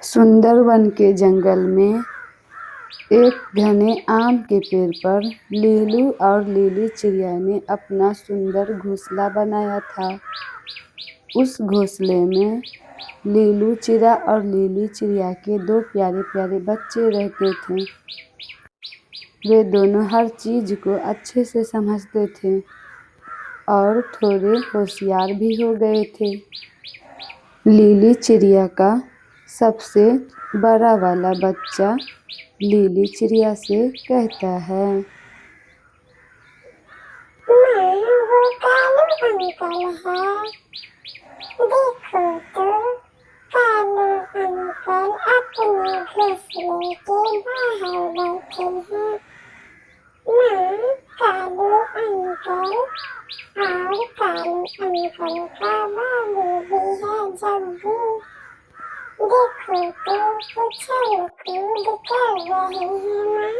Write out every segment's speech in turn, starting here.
सुंदरवन के जंगल में एक घने आम के पेड़ पर लीलू और लीली चिड़िया ने अपना सुंदर घोंसला बनाया था। उस घोंसले में लीलू चिड़िया और लीली चिड़िया के दो प्यारे प्यारे बच्चे रहते थे। वे दोनों हर चीज को अच्छे से समझते थे और थोड़े होशियार भी हो गए थे। लीली चिड़िया का सबसे बड़ा वाला बच्चा लीली चिड़िया से कहता है, माँ, वो कालू अंकल है। देखो तो, कालू अंकल अपने घोंसले के बाहर बैठे हैं। माँ, कालू अंकल और कालू अंकल का बाबू भी है जग्गू। देखो तो, उछल कूद कर रहे हैं माँ।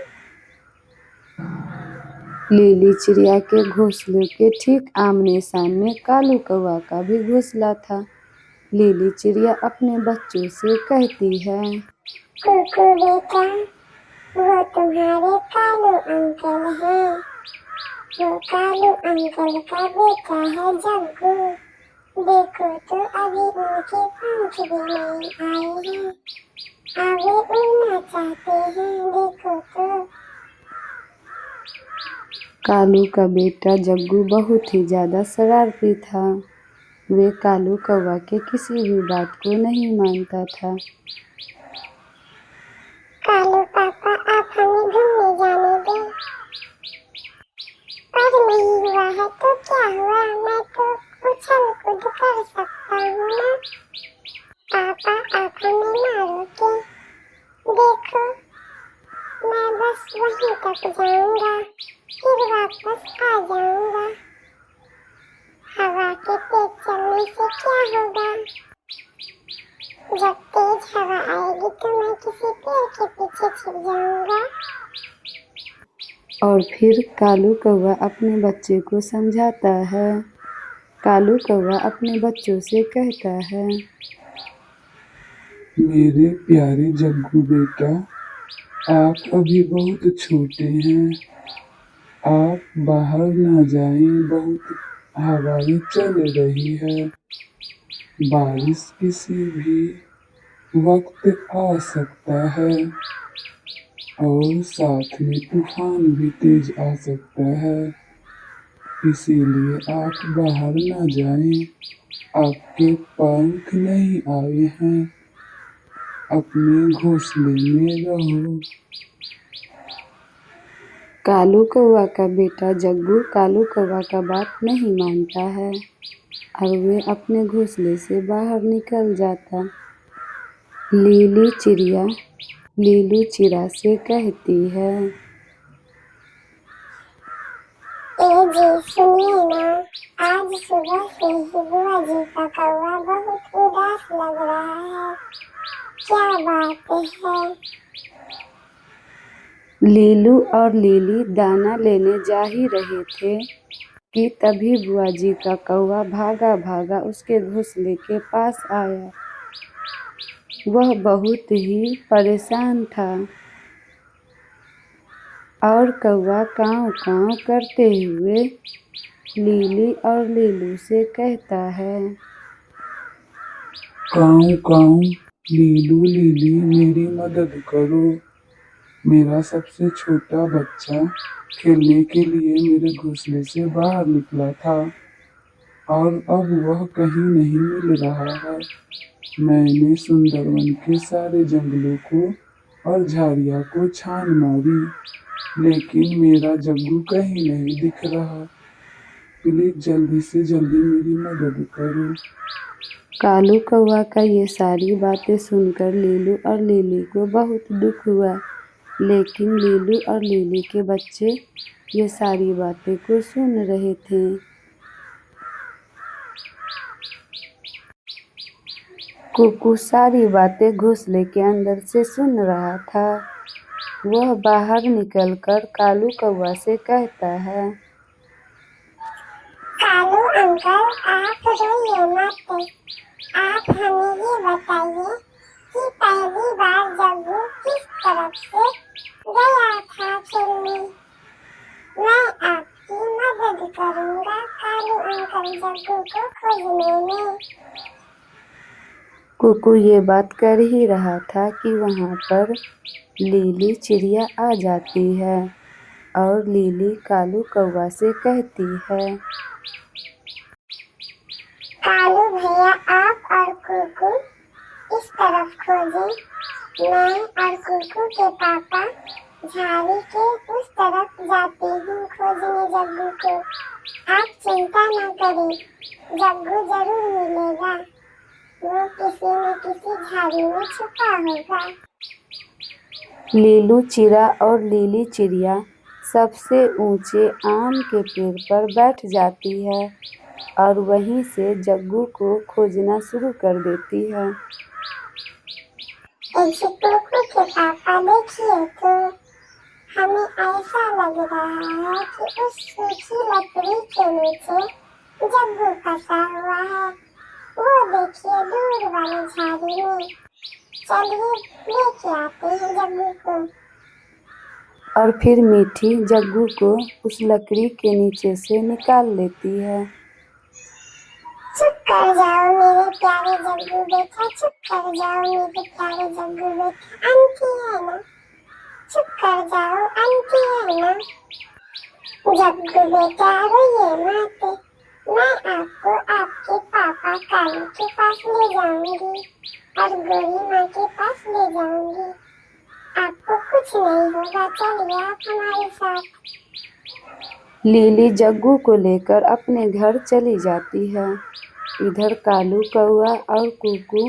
लीली चिड़िया के घोंसले के ठीक आमने सामने कालू कौवा का भी घोंसला था। लीली चिड़िया अपने बच्चों से कहती है, कुकू बेटा, वो तुम्हारे कालू अंकल हैं। वो कालू अंकल का बेटा है जग्गू। देखो तो, अभी उनके पंख भी नहीं आए हैं। अब वे उड़ना चाहते हैं। देखो तो। कालू का बेटा जग्गू बहुत ही ज्यादा शरारती था। वे कालू कौवा के किसी भी बात को नहीं मानता था। कालू पापा, आप हमें घूमने जाने दें। पर नहीं हुआ है तो क्या हुआ, मैं तो उछल कूद कर सकता हूँ ना। पापा, आप हमें ना रोके। देखो, मैं बस वहीं तक जाऊंगा, फिर वापस आ जाऊंगा। हवा के तेज चलने से क्या होगा? जब तेज हवा आएगी तो मैं किसी पेड़ के पीछे छिप जाऊंगा। और फिर कालू कौवा अपने बच्चे को समझाता है। कालू कौवा अपने बच्चों से कहता है, मेरे प्यारे जग्गू बेटा, आप अभी बहुत छोटे हैं। आप बाहर ना जाएं, बहुत हवाएं चल रही है। बारिश किसी भी वक्त आ सकता है और साथ में तूफान भी तेज आ सकता है। इसीलिए आप बाहर ना जाएं। आपके पंख नहीं आए हैं। अपने घोंसले में रहो। कालू कौवा का बेटा जग्गू कालू कौवा का बात नहीं मानता है और वे अपने घोंसले से बाहर निकल जाता। लीली चिड़िया लीलू चिड़ा से कहती है, जी सुनिए ना, आज सुबह से ही बुआ जी का कौवा बहुत उदास लग रहा है। क्या बात है? लीलू और लीली दाना लेने जा ही रहे थे कि तभी बुआ जी का कौवा भागा भागा उसके घोंसले के पास आया। वह बहुत ही परेशान था और कौवा काँव काँव करते हुए लीली और लीलू से कहता है, काऊ काऊ, लीलू लीली, मेरी मदद करो। मेरा सबसे छोटा बच्चा खेलने के लिए मेरे घोंसले से बाहर निकला था और अब वह कहीं नहीं मिल रहा है। मैंने सुंदरवन के सारे जंगलों को और झाड़ियों को छान मारी, लेकिन मेरा जग्गू कहीं नहीं दिख रहा। प्लीज जल्दी से जल्दी मेरी मदद करो। कालू कौवा का ये सारी बातें सुनकर लीलू और लीली को बहुत दुख हुआ, लेकिन लीलू और लीली के बच्चे ये सारी बातें को सुन रहे थे। कुकू सारी बातें घोंसले के अंदर से सुन रहा था। वह बाहर निकलकर कालू कौवा से कहता है, कालू अंकल, आप रोइए मत। आप हमें ये बताइए कि पहली कुकू ये बात कर ही रहा था कि वहाँ पर लीली चिड़िया आ जाती है और लीली कालू कौवा से कहती है, कालू भैया आप और कुकू इस तरफ खोजें, मैं और कुकू के पापा झाड़ी के उस तरफ जाती हूँ खोजने जग्गू को। आप चिंता न करें, जग्गू जरूर मिलेगा, वो किसी न किसी झाड़ी में छुपा होगा। लीलू चिड़ा और लीली चिड़िया सबसे ऊंचे आम के पेड़ पर बैठ जाती है और वहीं से जग्गू को खोजना शुरू कर देती है। कुकू के पापा देखिए तो, हमें ऐसा लग रहा है कि उस सूखी लकड़ी के नीचे जग्गू फंसा हुआ है। वो देखिए दूर वाली झाड़ी में, चलिए लेके आते हैं जग्गू को। और फिर मीठी जग्गू को उस लकड़ी के नीचे से निकाल लेती है। चुप कर जाओ मेरे प्यारे जग्गू बेटा, चुप कर जाओ मेरे प्यारे जग्गू बेटा, आंटी है ना, चुप कर जाओ आंटी है ना। जग्गू बेटा रोइए मत, मैं आपको आपके पापा कालू के पास ले जाऊंगी और गोरी माँ के पास ले जाऊंगी, आपको कुछ नहीं होगा, चलिए आप हमारे साथ। लीली जग्गू को लेकर अपने घर चली जाती है। इधर कालू कौवा और कुकू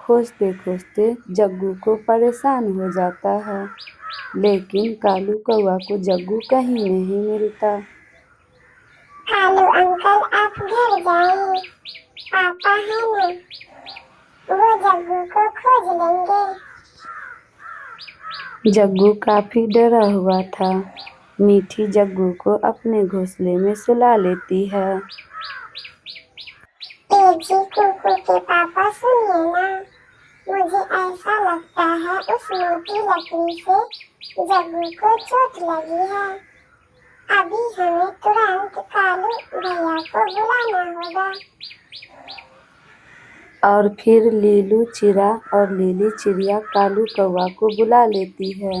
खोजते खोजते जग्गू को परेशान हो जाता है, लेकिन कालू कौवा को जग्गू कहीं नहीं मिलता। कालू अंकल आप घर जाइए, पापा है ना, वो जग्गू को खोज लेंगे। जग्गू काफी डरा हुआ था। मीठी जग्गू को अपने घोंसले में सुला लेती है। जी कुकू के पापा सुनिए ना, मुझे ऐसा लगता है उस मोटी लकड़ी से जग्गू को चोट लगी है, अभी हमें तुरंत कालू भैया को बुलाना होगा। और फिर लीलू चिड़ा और लीली चिड़िया कालू कौवा को बुला लेती है।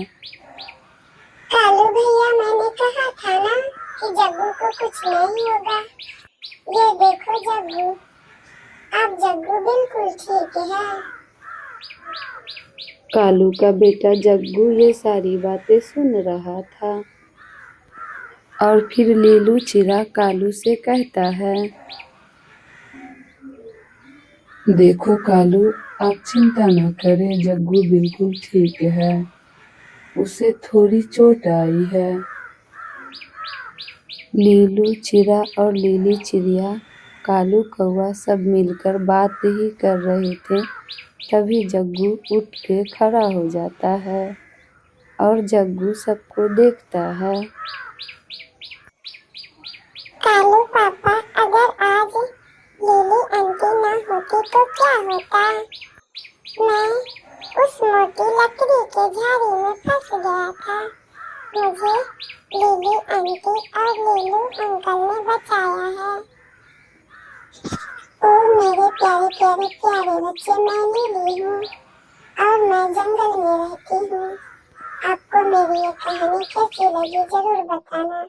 कालू भैया मैंने कहा था ना कि जग्गू को कुछ नहीं होगा, ये देखो जग्गू, अब जग्गू बिल्कुल ठीक है। कालू का बेटा जग्गू ये सारी बातें सुन रहा था और फिर लीलू चिड़ा कालू से कहता है, देखो कालू, आप चिंता न करें, जग्गू बिल्कुल ठीक है, उसे थोड़ी चोट आई है। लीलू चिड़ा और लीली चिड़िया कालू कौवा सब मिलकर बात ही कर रहे थे, तभी जग्गू उठ के खड़ा हो जाता है और जग्गू सबको देखता है। कालू पापा अगर आज लीली आंटी ना होती तो क्या होता, मैं उस मोटी लकड़ी के झाड़ी में फंस गया था, मुझे लीली आंटी और लीलू अंकल ने बचाया है। ओ मेरे प्यारे प्यारे प्यारे बच्चे, मैं लीली हूँ और मैं जंगल में रहती हूँ। आपको मेरी ये कहानी कैसी लगी जरूर बताना।